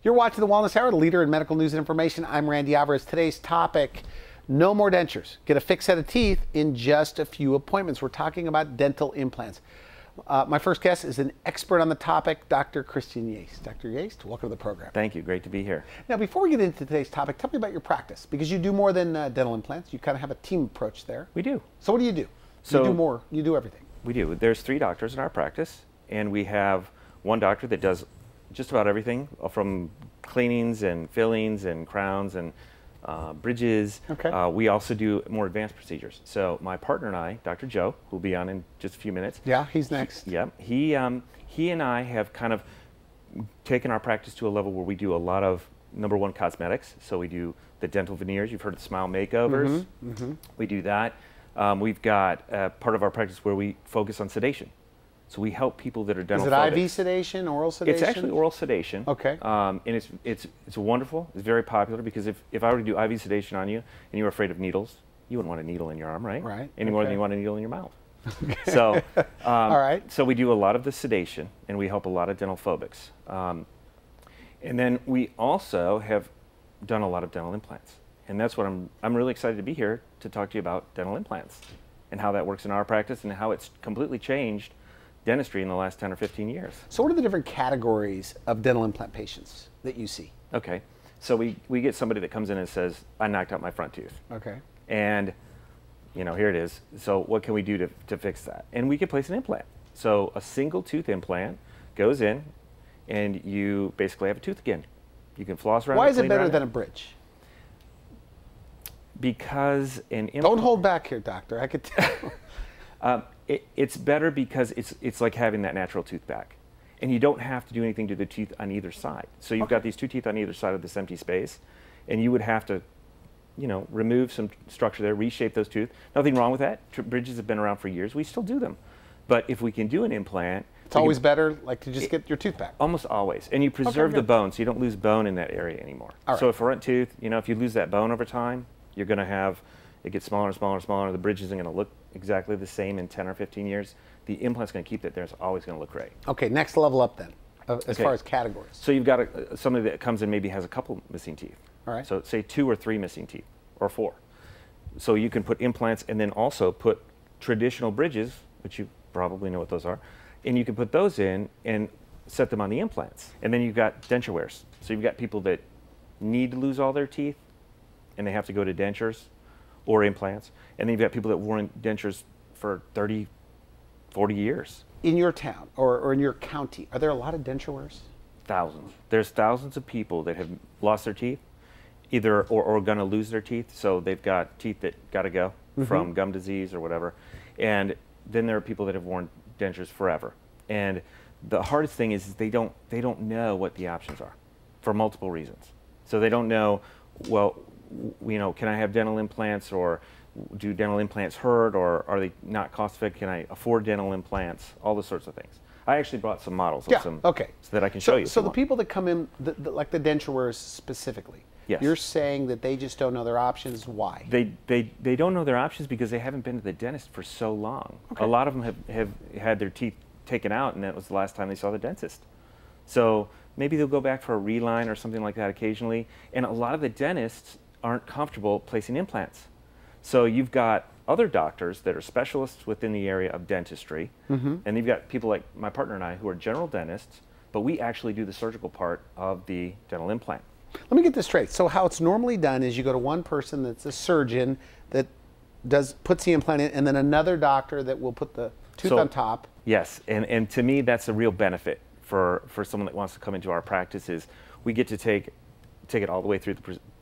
You're watching The Wellness Hour, the leader in medical news and information. I'm Randy Alvarez. Today's topic, no more dentures. Get a fixed set of teeth in just a few appointments. We're talking about dental implants. My first guest is an expert on the topic, Dr. Christian Yaste. Dr. Yaste, welcome to the program. Thank you. Great to be here. Now, before we get into today's topic, tell me about your practice, because you do more than dental implants. You kind of have a team approach there. We do. So what do you do? So you do more. You do everything. We do. There's 3 doctors in our practice, and we have one doctor that does just about everything from cleanings and fillings and crowns and bridges. Okay. We also do more advanced procedures. So my partner and I, Dr. Joe, who'll be on in just a few minutes. Yeah, he's next. He and I have kind of taken our practice to a level where we do a lot of, number one, cosmetics. So we do the dental veneers. You've heard of smile makeovers. We do that. We've got part of our practice where we focus on sedation. So we help people that are dental. Is it IV sedation, oral sedation? It's actually oral sedation. Okay. And it's wonderful. It's very popular because if I were to do IV sedation on you and you were afraid of needles, you wouldn't want a needle in your arm, right? Right. Any more than you want a needle in your mouth. Okay. So, all right. So we do a lot of the sedation, and we help a lot of dental phobics. And then we also have done a lot of dental implants, and that's what I'm really excited to be here to talk to you about dental implants and how that works in our practice and how it's completely changed dentistry in the last 10 or 15 years. So what are the different categories of dental implant patients that you see? Okay, so we get somebody that comes in and says, I knocked out my front tooth. Okay. And, here it is. So what can we do to fix that? And we can place an implant. So a single tooth implant goes in, and you basically have a tooth again. You can floss around it. Why is it better than a bridge? Because an implant... Don't hold back here, doctor. I could tell. It's better because it's like having that natural tooth back. And you don't have to do anything to the teeth on either side. So you've got these 2 teeth on either side of this empty space, and you would have to, remove some structure there, reshape those teeth. Nothing wrong with that. Bridges have been around for years. We still do them. But if we can do an implant... It's always better, like, to just get your tooth back. Almost always. And you preserve the bone, so you don't lose bone in that area anymore. So a front tooth, if you lose that bone over time, you're going to have... It gets smaller and smaller and smaller. The bridge isn't going to look exactly the same in 10 or 15 years. The implant's going to keep it there. It's always going to look great. Okay, next level up then, as far as categories. So you've got somebody that comes in maybe has a couple missing teeth. All right. So say 2 or 3 missing teeth, or 4. So you can put implants and then also put traditional bridges, which you probably know what those are, and you can put those in and set them on the implants. And then you've got denture wears. So you've got people that need to lose all their teeth, and they have to go to dentures or implants. And then you've got people that wore dentures for 30, 40 years. In your town or in your county, are there a lot of denture wears? Thousands. There's thousands of people that have lost their teeth, either or going to lose their teeth. So they've got teeth that got to go from gum disease or whatever. And then there are people that have worn dentures forever. And the hardest thing is they don't know what the options are for multiple reasons. So they don't know, well, can I have dental implants, or do dental implants hurt, or are they not cost effective? Can I afford dental implants? All those sorts of things. I actually brought some models of some so that I can show you. So the people that come in, like the denture wearers specifically, yes. You're saying that they just don't know their options. Why? They don't know their options because they haven't been to the dentist for so long. Okay. A lot of them have had their teeth taken out, and that was the last time they saw the dentist. So maybe they'll go back for a reline or something like that occasionally. And a lot of the dentists aren't comfortable placing implants. So you've got other doctors that are specialists within the area of dentistry, and you've got people like my partner and I who are general dentists, but we actually do the surgical part of the dental implant. Let me get this straight. So how it's normally done is you go to one person that's a surgeon that puts the implant in, and then another doctor that will put the tooth on top. Yes, and to me that's a real benefit for someone that wants to come into our practice, is we get to take it all the way through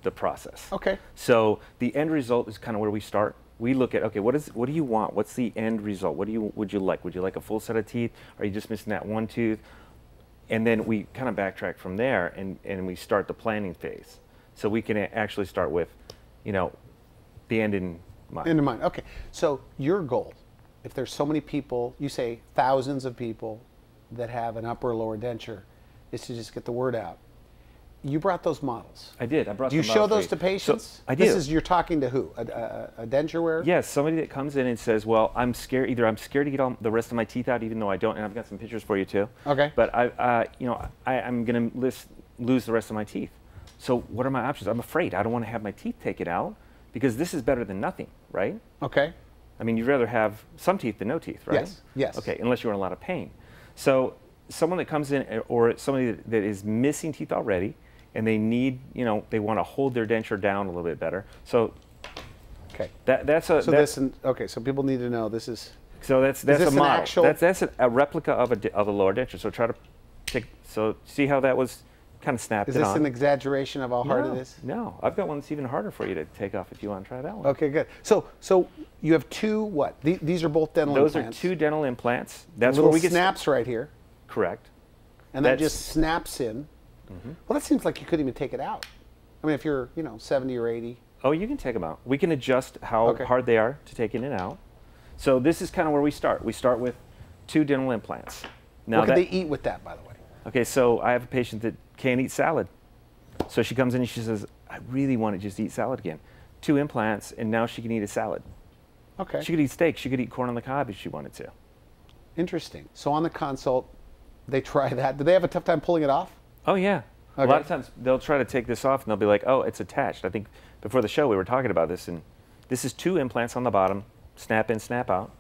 the process. Okay. So the end result is kind of where we start. We look at, okay, what do you want? What's the end result? Would you like? Would you like a full set of teeth? Are you just missing that one tooth? And then we kind of backtrack from there, and we start the planning phase. So we can actually start with, the end in mind. End in mind. Okay. So your goal, if there's so many people, you say thousands of people that have an upper or lower denture, is to just get the word out. You brought those models. I did. I brought. Do you show those to patients? So, I do. You're talking to who? A denture wearer? Yes, somebody that comes in and says, "Well, I'm scared. Either I'm scared to get all the rest of my teeth out, even though I don't." And I've got some pictures for you too. Okay. But I'm going to list lose the rest of my teeth. So what are my options? I'm afraid. I don't want to have my teeth taken out because this is better than nothing, right? Okay. I mean, you'd rather have some teeth than no teeth, right? Yes. Yes. Okay, unless you're in a lot of pain. So someone that comes in, or somebody that is missing teeth already, and they need, you know, they want to hold their denture down a little bit better. So okay, okay. So people need to know this is. So that's this a model. actual? That's a replica of a lower denture. So try to take. So see how that was kind of snapped. Is this an exaggeration of how hard it is? No, I've got one that's even harder for you to take off if you want to try that one. Okay, good. So you have two what? These are both dental implants. Those are two dental implants. That's little where we get snaps right here. Correct. And that just snaps in. Mm-hmm. Well, that seems like you couldn't even take it out. I mean, if you're 70 or 80. Oh, you can take them out. We can adjust how hard they are to take in and out. So this is kind of where we start. We start with two dental implants. Now what could they eat with that, by the way? Okay, so I have a patient that can't eat salad. So she comes in and she says, I really want to just eat salad again. Two implants, and now she can eat a salad. Okay. She could eat steak. She could eat corn on the cob if she wanted to. Interesting. So on the consult, they try that. Do they have a tough time pulling it off? Oh, yeah. Okay. A lot of times they'll try to take this off and they'll be like, oh, it's attached. I think before the show we were talking about this, and this is two implants on the bottom, snap in, snap out.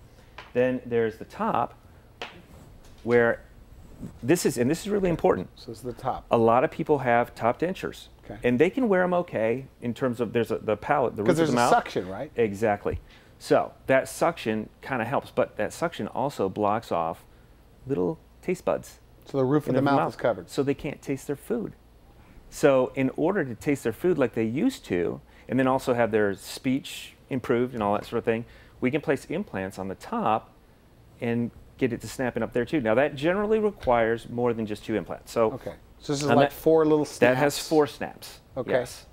Then there's the top where this is really important. So this is the top. A lot of people have top dentures. Okay. And they can wear them okay in terms of the palate, the roof of the mouth. Because there's a suction, right? Exactly. So that suction kind of helps, but that suction also blocks off little taste buds. So the roof of the mouth is covered. So they can't taste their food. So in order to taste their food like they used to, and then also have their speech improved and all that sort of thing, we can place implants on the top and get it to snap in up there too. Now that generally requires more than just two implants. So okay. So this is like 4 little snaps. That has 4 snaps. Okay. Yes.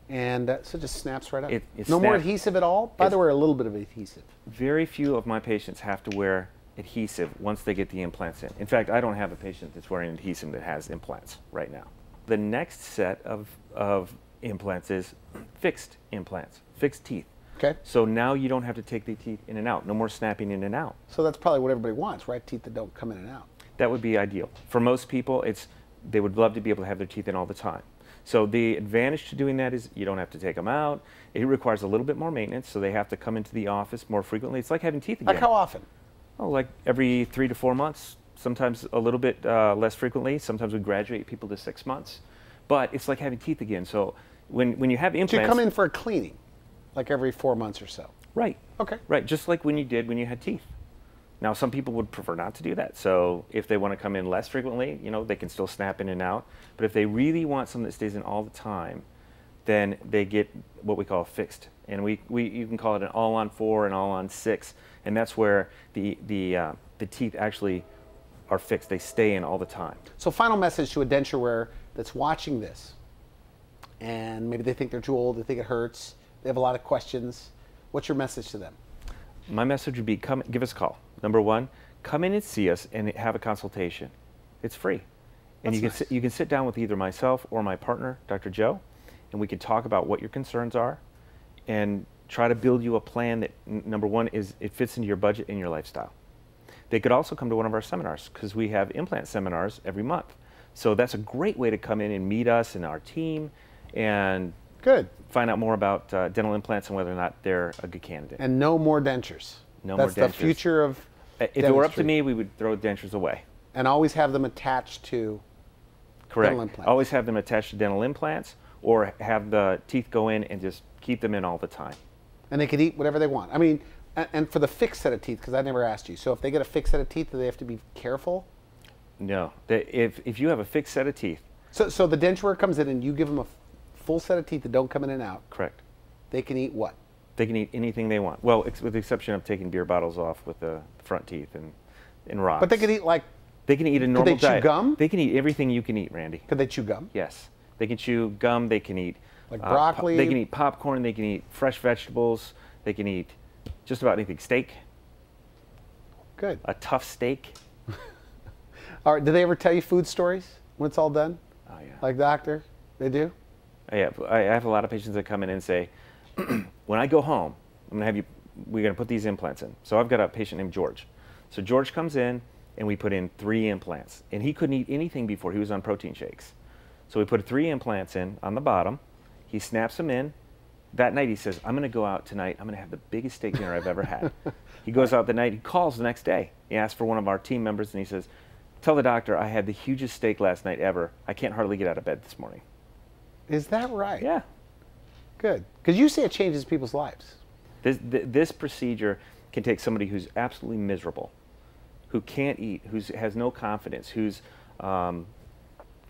And so it just snaps right up. No more adhesive at all? By the way, a little bit of adhesive. Very few of my patients have to wear adhesive once they get the implants in. In fact, I don't have a patient that's wearing adhesive that has implants right now. The next set of implants is fixed implants, fixed teeth. Okay. So now you don't have to take the teeth in and out. No more snapping in and out. So that's probably what everybody wants, right? Teeth that don't come in and out. That would be ideal. For most people, they would love to be able to have their teeth in all the time. So the advantage to doing that is you don't have to take them out. It requires a little bit more maintenance, so they have to come into the office more frequently. It's like having teeth again. Like how often? Oh, like every 3 to 4 months. Sometimes a little bit less frequently. Sometimes we graduate people to 6 months. But it's like having teeth again. So when you have implants... So you come in for a cleaning, like every 4 months or so? Right. Okay. Right, just like when you did when you had teeth. Now, some people would prefer not to do that. So if they want to come in less frequently, they can still snap in and out. But if they really want something that stays in all the time, then they get what we call fixed. And you can call it an all-on-4 and all-on-6. And that's where the teeth actually are fixed. They stay in all the time. So final message to a denture wearer that's watching this, and maybe they think they're too old, they think it hurts, they have a lot of questions. What's your message to them? My message would be give us a call. Number 1, come in and see us and have a consultation. It's free. And you can sit down with either myself or my partner, Dr. Joe, and we can talk about what your concerns are and try to build you a plan that, number 1, is it fits into your budget and your lifestyle. They could also come to one of our seminars because we have implant seminars every month. So that's a great way to come in and meet us and our team and find out more about dental implants and whether or not they're a good candidate. And no more dentures. No more dentures. That's the future of If it were up to me, we would throw dentures away. And always have them attached to dental implants. Always have them attached to dental implants or have the teeth go in and just keep them in all the time. And they could eat whatever they want. I mean, and for the fixed set of teeth, because I never asked you, so if they get a fixed set of teeth, do they have to be careful? No. If you have a fixed set of teeth. So the denture wearer comes in and you give them a full set of teeth that don't come in and out. Correct. They can eat what? They can eat anything they want. Well, with the exception of taking beer bottles off with the front teeth and rocks. But they could eat like... They can eat a normal diet. Could they chew gum? They can eat everything you can eat, Randy. Could they chew gum? Yes. They can chew gum. They can eat... Like broccoli? They can eat popcorn. They can eat fresh vegetables. They can eat just about anything. Steak. Good. A tough steak. All right. Do they ever tell you food stories when it's all done? Oh, yeah. Like doctor? They do? Yeah. I have a lot of patients that come in and say, when I go home, we're going to put these implants in. So I've got a patient named George. So George comes in and we put in 3 implants. And he couldn't eat anything before. He was on protein shakes. So we put 3 implants in on the bottom. He snaps them in. That night he says, I'm going to go out tonight. I'm going to have the biggest steak dinner I've ever had. He goes out the night. He calls the next day. He asks for one of our team members, and he says, tell the doctor I had the hugest steak last night ever. I can't hardly get out of bed this morning. Is that right? Yeah. Good. Because you say it changes people's lives. This procedure can take somebody who's absolutely miserable, who can't eat, who has no confidence, who's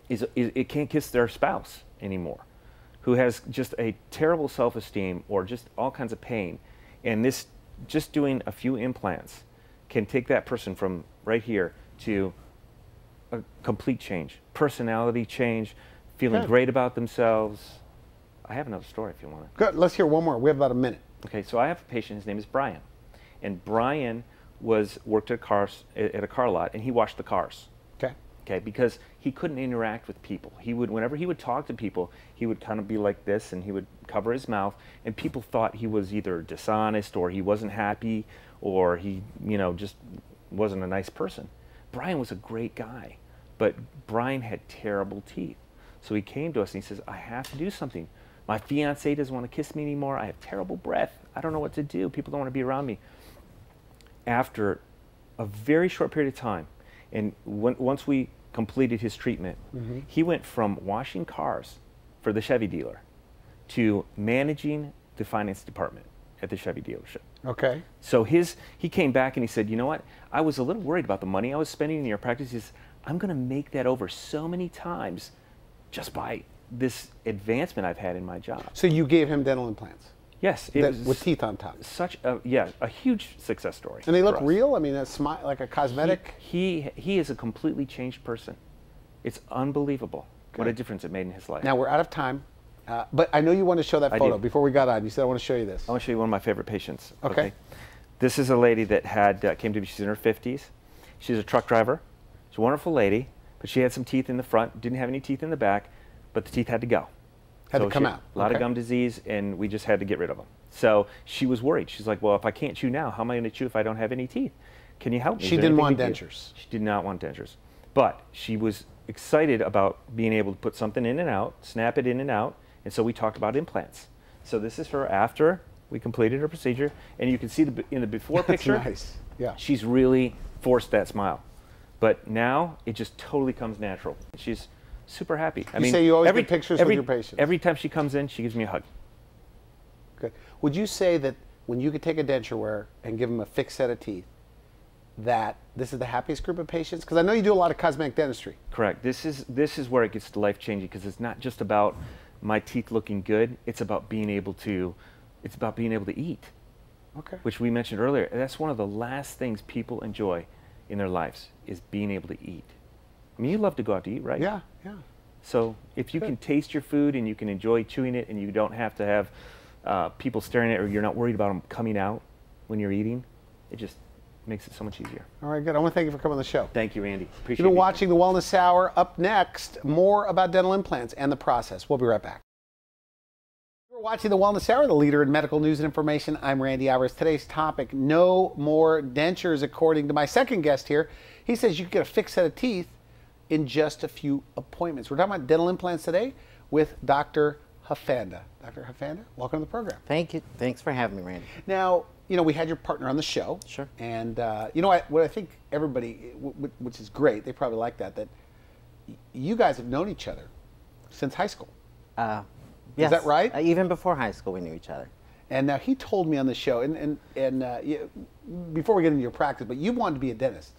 it can't kiss their spouse anymore, who has just a terrible self-esteem or just all kinds of pain. And this, just doing a few implants can take that person from right here to a complete change, personality change, feeling great about themselves. I have another story if you want it. Good. Let's hear one more. We have about a minute. Okay, so I have a patient, his name is Brian. And Brian worked at a car lot, and he washed the cars. Okay. Okay, because he couldn't interact with people. Whenever he would talk to people, he would kind of be like this, and he would cover his mouth, and people thought he was either dishonest, or he wasn't happy, or he, just wasn't a nice person. Brian was a great guy, but Brian had terrible teeth. So he came to us and he says, I have to do something. My fiance doesn't want to kiss me anymore. I have terrible breath. I don't know what to do. People don't want to be around me. After a very short period of time, and once we completed his treatment, he went from washing cars for the Chevy dealer to managing the finance department at the Chevy dealership. Okay. So he came back and he said, you know what? I was a little worried about the money I was spending in your practice. He says, I'm going to make that over so many times just by this advancement I've had in my job. So you gave him dental implants? Yes. With teeth on top? Such a huge success story. And they look real? I mean, a smile, like a cosmetic? He is a completely changed person. It's unbelievable what a difference it made in his life. Now, we're out of time, but I know you want to show that photo. Before we got on, you said, I want to show you this. I want to show you one of my favorite patients. Okay. This is a lady that came to me. She's in her 50s. She's a truck driver. She's a wonderful lady, but she had some teeth in the front, didn't have any teeth in the back, but the teeth had to go. Had to come out. A lot of gum disease, and we just had to get rid of them. So she was worried. She's like, well, if I can't chew now, how am I going to chew if I don't have any teeth? Can you help me? She didn't want dentures. She did not want dentures. But she was excited about being able to put something in and out, snap it in and out, and so we talked about implants. So this is her after we completed her procedure, and you can see in the before picture, nice. Yeah. She's really forced that smile. But now it just totally comes natural. She's super happy. I mean, say you always get pictures with your patients. Every time she comes in, she gives me a hug. Good. Would you say that when you could take a denture wearer and give them a fixed set of teeth, that this is the happiest group of patients? Because I know you do a lot of cosmetic dentistry. Correct. This is where it gets life-changing, because it's not just about my teeth looking good. It's about being able to eat. Okay. Which we mentioned earlier. That's one of the last things people enjoy in their lives, is being able to eat. I mean, you love to go out to eat, right? Yeah, yeah. So if you can taste your food and you can enjoy chewing it, and you don't have to have people staring at it, or you're not worried about them coming out when you're eating, it just makes it so much easier. All right, good. I want to thank you for coming on the show. Thank you, Randy. Appreciate it. You've been watching The Wellness Hour. Up next, more about dental implants and the process. We'll be right back. We're watching The Wellness Hour, the leader in medical news and information. I'm Randy Alvarez. Today's topic, no more dentures, according to my second guest here. He says you can get a fixed set of teeth in just a few appointments. We're talking about dental implants today with Dr. Hufanda. Dr. Hufanda, welcome to the program. Thank you. Thanks for having me, Randy. Now, we had your partner on the show. Sure. And what I think everybody, which is great, they probably like that you guys have known each other since high school. Yes. Is that right? Even before high school, we knew each other. And now he told me on the show, before we get into your practice, but you wanted to be a dentist.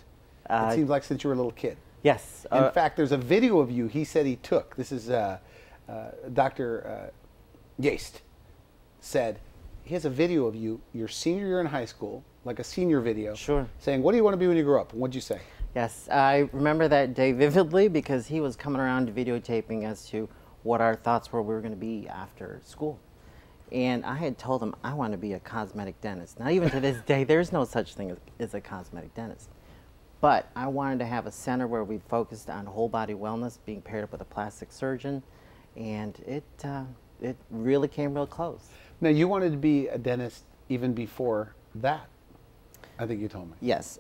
It seems like since you were a little kid. Yes. In fact, there's a video of you he said he took. This is Dr. Yaste said he has a video of you your senior year in high school, like a senior video. Sure. Saying, what do you want to be when you grow up? And what'd you say? Yes, I remember that day vividly, because he was coming around videotaping as to what our thoughts were we were going to be after school. And I had told him I want to be a cosmetic dentist. Now, even to this day, there's no such thing as a cosmetic dentist. But I wanted to have a center where we focused on whole body wellness, being paired up with a plastic surgeon, and it really came real close. Now, you wanted to be a dentist even before that, I think you told me. Yes.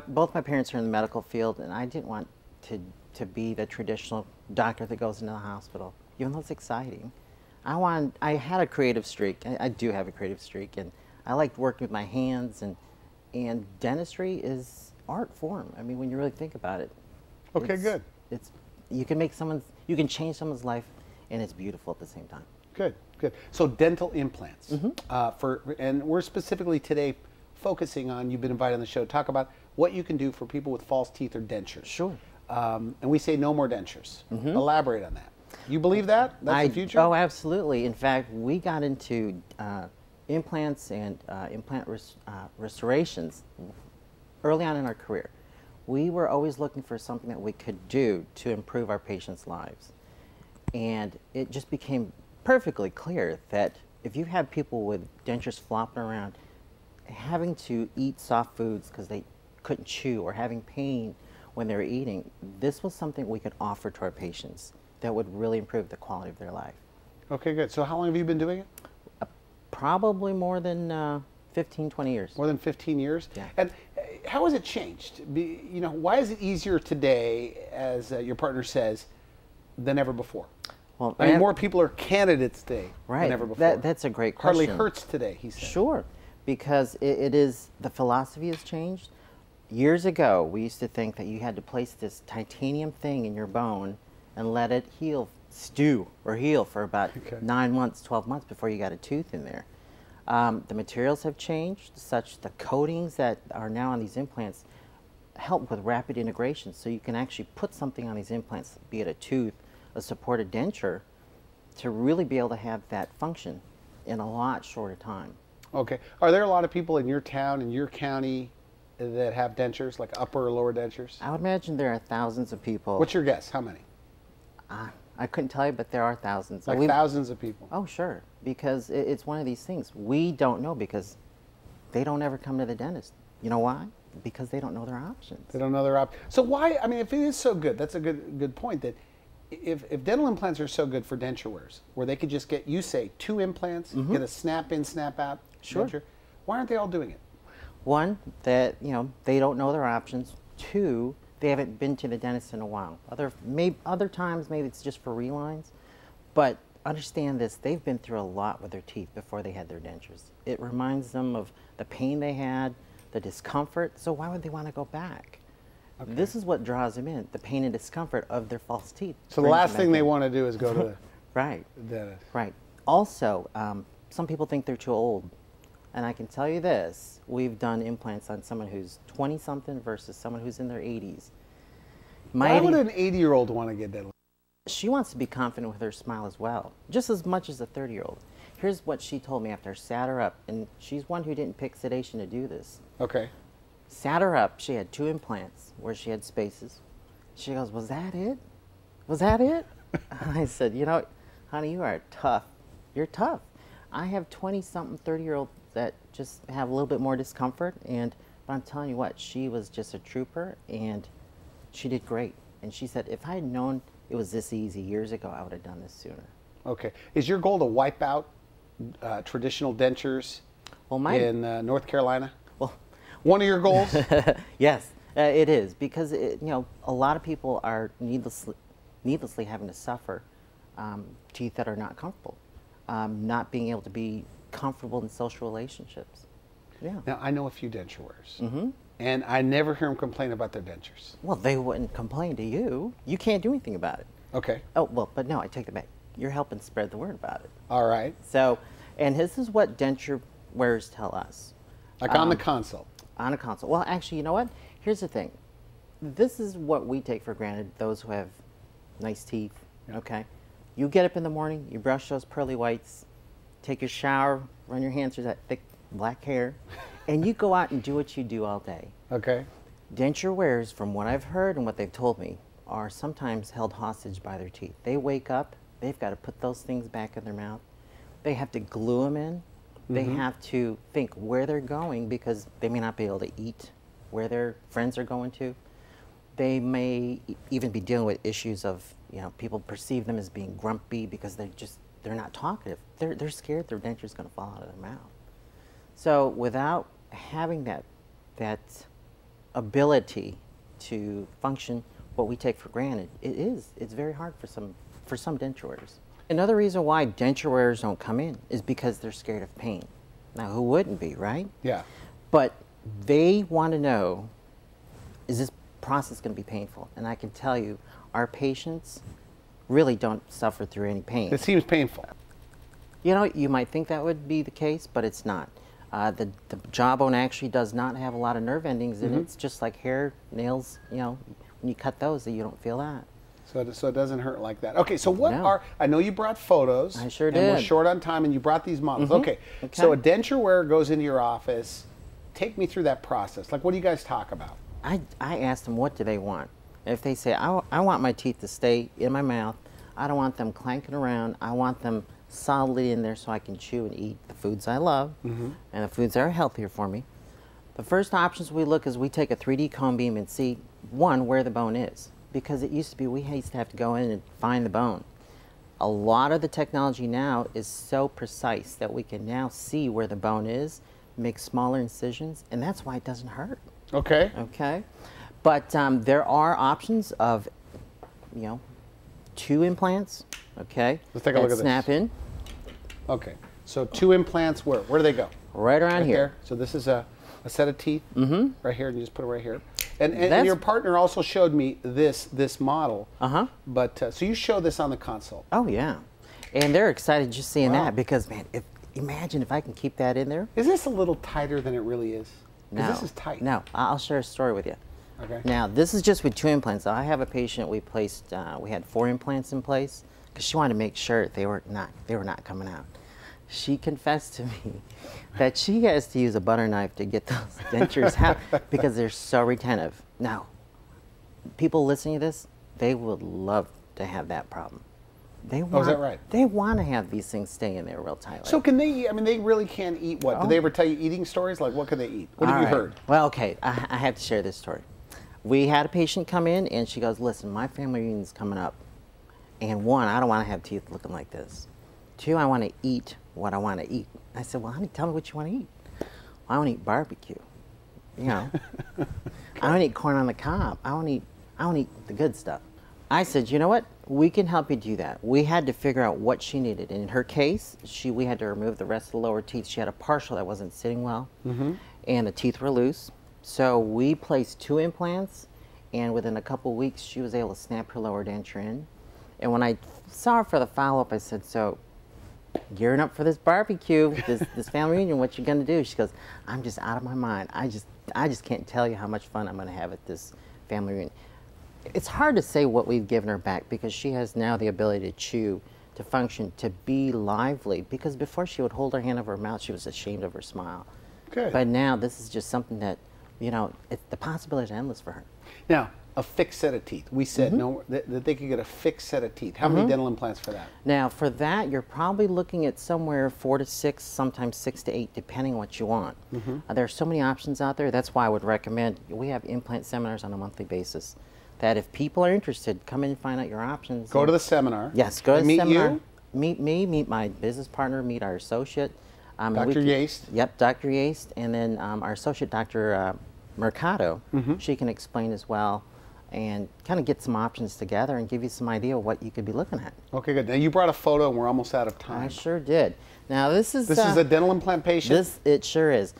Both my parents are in the medical field, and I didn't want to be the traditional doctor that goes into the hospital, even though it's exciting. I had a creative streak. I do have a creative streak, and I liked working with my hands, and dentistry is art form. I mean, when you really think about it. Okay, good. You can change someone's life, and it's beautiful at the same time. Good, good. So dental implants. Mm-hmm. And we're specifically today focusing on, you've been invited on the show, talk about what you can do for people with false teeth or dentures. Sure. And we say no more dentures. Elaborate on that. You believe that? That's the future? Oh, absolutely. In fact, we got into implants and implant restorations early on in our career. We were always looking for something that we could do to improve our patients' lives. And it just became perfectly clear that if you have people with dentures flopping around, having to eat soft foods because they couldn't chew or having pain when they were eating, this was something we could offer to our patients that would really improve the quality of their life. Okay, good. So how long have you been doing it? Probably more than 15, 20 years. More than 15 years? Yeah. And how has it changed? You know, why is it easier today, as your partner says, than ever before? Well, I mean, more people are candidates today than ever before. That's a great question. Hardly hurts today, he said. Sure, because it is, the philosophy has changed. Years ago, we used to think that you had to place this titanium thing in your bone and let it stew or heal for about 9 months, 12 months before you got a tooth in there. The materials have changed, such the coatings that are now on these implants help with rapid integration, so you can actually put something on these implants, be it a tooth, a supported denture, to really be able to have that function in a lot shorter time. Okay. Are there a lot of people in your town, in your county, that have dentures, like upper or lower dentures? I would imagine there are thousands of people. What's your guess? How many? I couldn't tell you, but there are thousands. Like thousands of people? Oh, sure. Because it's one of these things. We don't know because they don't ever come to the dentist. You know why? Because they don't know their options. They don't know their options. So why, I mean, if it is so good, that's a good point, that if dental implants are so good for denture wearers, where they could just get, you say, 2 implants, get a snap in, snap out denture, why aren't they all doing it? One, that, you know, they don't know their options. 2, they haven't been to the dentist in a while. Other times, maybe it's just for relines. But understand this, they've been through a lot with their teeth before they had their dentures. It reminds them of the pain they had, the discomfort, so why would they want to go back? Okay. This is what draws them in, the pain and discomfort of their false teeth. So the last thing they want to do is go to the right. dentist. Right. Also, some people think they're too old. And I can tell you this, we've done implants on someone who's 20-something versus someone who's in their 80s. Why would an 80-year-old want to get dental? She wants to be confident with her smile as well, just as much as a 30-year-old. Here's what she told me after I sat her up, and she's one who didn't pick sedation to do this. Okay. Sat her up, she had 2 implants where she had spaces. She goes, was that it? Was that it? I said, you know, honey, you are tough. You're tough. I have 20-something, 30-year-olds that just have a little bit more discomfort, but I'm telling you what, she was just a trooper, and she did great. And she said, if I had known it was this easy years ago, I would have done this sooner. Okay. Is your goal to wipe out traditional dentures in North Carolina? Well, one of your goals? Yes, it is, because you know, a lot of people are needlessly having to suffer teeth that are not comfortable, not being able to be comfortable in social relationships. Yeah. Now, I know a few denture wearers, and I never hear them complain about their dentures. Well, they wouldn't complain to you. You can't do anything about it. Okay. Oh, well, but no, I take it back. You're helping spread the word about it. All right. So, and this is what denture wearers tell us. Like on the consult. On a consult. Well, actually, you know what? Here's the thing. This is what we take for granted, those who have nice teeth, okay? You get up in the morning, you brush those pearly whites, take your shower, run your hands through that thick black hair, and you go out and do what you do all day. Okay. Denture wearers, from what I've heard and what they've told me, are sometimes held hostage by their teeth. They wake up, they've got to put those things back in their mouth. They have to glue them in. They have to think where they're going because they may not be able to eat where their friends are going to. They may even be dealing with issues of, you know, people perceive them as being grumpy because they're not talkative. They're scared their denture's going to fall out of their mouth. So without having that ability to function what we take for granted. It's very hard for some denture wearers. Another reason why denture wearers don't come in is because they're scared of pain. Now, who wouldn't be, right? Yeah. But they want to know, is this process going to be painful? And I can tell you, our patients really don't suffer through any pain. It seems painful. You know, you might think that would be the case, but it's not. The jawbone actually does not have a lot of nerve endings in it. It's just like hair, nails, you know, when you cut those, you don't feel that. So it doesn't hurt like that. Okay, so what No. I know you brought photos. I sure and we're did. short on time, and you brought these models. Okay, so a denture wearer goes into your office. Take me through that process. Like, what do you guys talk about? I asked them, what do they want? If they say, I want my teeth to stay in my mouth, I don't want them clanking around, I want them solidly in there so I can chew and eat the foods I love, and the foods that are healthier for me. The first options we look is we take a 3D cone beam and see, one, where the bone is. Because it used to be, we used to have to go in and find the bone. A lot of the technology now is so precise that we can now see where the bone is, make smaller incisions, and that's why it doesn't hurt. Okay. Okay, but there are options of, 2 implants. Okay, Let's take a look at this. Snap in Okay, so 2 implants. Where do they go? right around Right here. there. So this is a set of teeth right here, and you just put it right here. And your partner also showed me this model. But so you show this on the console. Oh yeah, and they're excited just seeing Wow. that because man, imagine if I can keep that in there. Is this a little tighter than it really is? 'Cause No, this is tight. No, I'll share a story with you. Okay. Now this is just with 2 implants. I have a patient we placed. We had 4 implants in place because she wanted to make sure they were not coming out. She confessed to me that she has to use a butter knife to get those dentures out because they're so retentive. Now, people listening to this, they would love to have that problem. They want, is that right? They want to have these things stay in there real tightly. So can they eat? I mean, they really can eat what? Did they ever tell you eating stories? Like, what could they eat? What have you All right. heard? Well, okay, I have to share this story. We had a patient come in, and she goes, listen, my family reunion's coming up. And 1, I don't want to have teeth looking like this. 2, I want to eat what I want to eat. I said, well, honey, tell me what you want to eat. Well, I want to eat barbecue. You know, I don't eat corn on the cob. I don't eat the good stuff. I said, you know what? We can help you do that. We had to figure out what she needed. And in her case, we had to remove the rest of the lower teeth. She had a partial that wasn't sitting well, and the teeth were loose. So we placed 2 implants, and within a couple weeks, she was able to snap her lower denture in. And when I saw her for the follow-up, I said, so gearing up for this barbecue, this family reunion, what you gonna do? She goes, I'm just out of my mind. I just can't tell you how much fun I'm gonna have at this family reunion. It's hard to say what we've given her back because she has now the ability to chew, to function, to be lively. Because before she would hold her hand over her mouth, she was ashamed of her smile. Good. But now this is just something that, the possibilities are endless for her. Now, a fixed set of teeth. We said that they could get a fixed set of teeth. How many dental implants for that? Now, for that, you're probably looking at somewhere 4 to 6, sometimes 6 to 8, depending on what you want. There are so many options out there. That's why I would recommend, we have implant seminars on a monthly basis, that if people are interested, come in and find out your options. Go to the seminar. Yes, go to the meet seminar. You? Meet me, meet my business partner, meet our associate. Dr. Yaste. Yep, Dr. Yaste. And then our associate, Dr. Mercado, she can explain as well and kind of get some options together and give you some idea of what you could be looking at. Okay, good. Now, you brought a photo, and we're almost out of time. I sure did. Now, this is a dental implant patient? It sure is.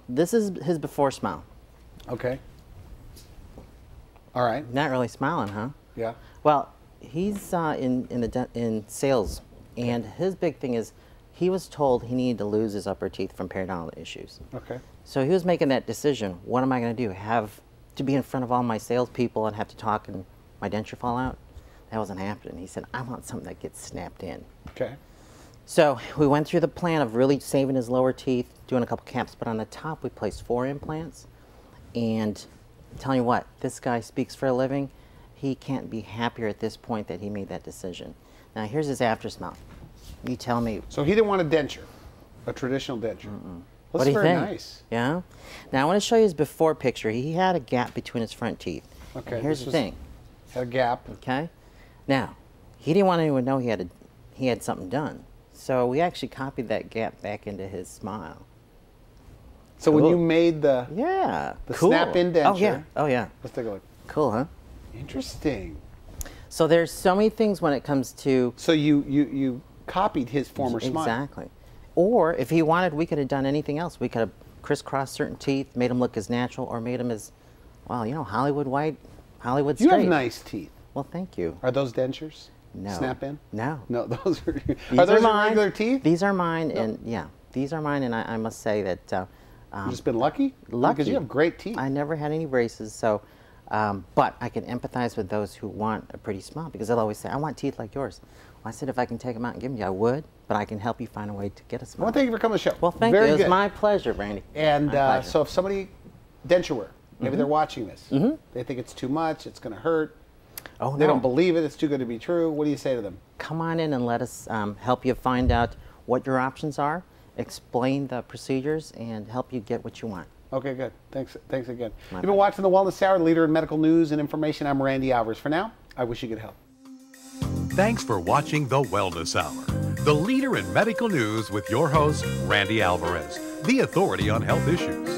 This is his before smile. Okay. All right. Not really smiling, huh? Yeah. Well, he's in sales, and his big thing is he was told he needed to lose his upper teeth from periodontal issues. Okay. So he was making that decision. What am I going to do? Have to be in front of all my salespeople and have to talk and my denture fall out? That wasn't happening. He said, I want something that gets snapped in. Okay. So we went through the plan of really saving his lower teeth, doing a couple caps, but on the top we placed 4 implants. And I'm telling you what, this guy speaks for a living. He can't be happier at this point that he made that decision. Now here's his after smile. You tell me. So he didn't want a denture, a traditional denture. What That's do you very think? nice. Yeah. Now I want to show you his before picture. He had a gap between his front teeth. Okay. And here's the thing. Had a gap. Okay. Now, he didn't want anyone to know he had something done. So we actually copied that gap back into his smile. So when Cool. you made the Yeah. the cool. snap-in denture. Oh yeah. Oh yeah. Let's take a look. Cool, huh? Interesting. So there's so many things when it comes to... So you copied his former smile. Exactly. Or if he wanted, we could have done anything else. We could have crisscrossed certain teeth, made them look as natural, or made them as, well, you know, Hollywood white, Hollywood straight. You have nice teeth. Well, thank you. Are those dentures? No. Snap in? No. No, those are... These are those mine. your regular teeth? These are mine, No. and yeah, these are mine, and I must say that... You've just been lucky? lucky. Because you have great teeth. I never had any braces, so... but I can empathize with those who want a pretty smile, because they'll always say, I want teeth like yours. Well, I said, if I can take them out and give them to you, I would, but I can help you find a way to get a smile. Well, thank you for coming to the show. Well, thank Very you. It was good. my pleasure, Randy. And My pleasure. so if somebody, denture wear, maybe they're watching this, they think it's too much, it's going to hurt, Oh, they no. don't believe it, it's too good to be true, what do you say to them? Come on in and let us help you find out what your options are, explain the procedures, and help you get what you want. Okay, good. Thanks again. My You've been watching The Wellness Hour, leader in medical news and information. I'm Randy Alvarez. For now, I wish you good health. Thanks for watching The Wellness Hour, the leader in medical news with your host, Randy Alvarez, the authority on health issues.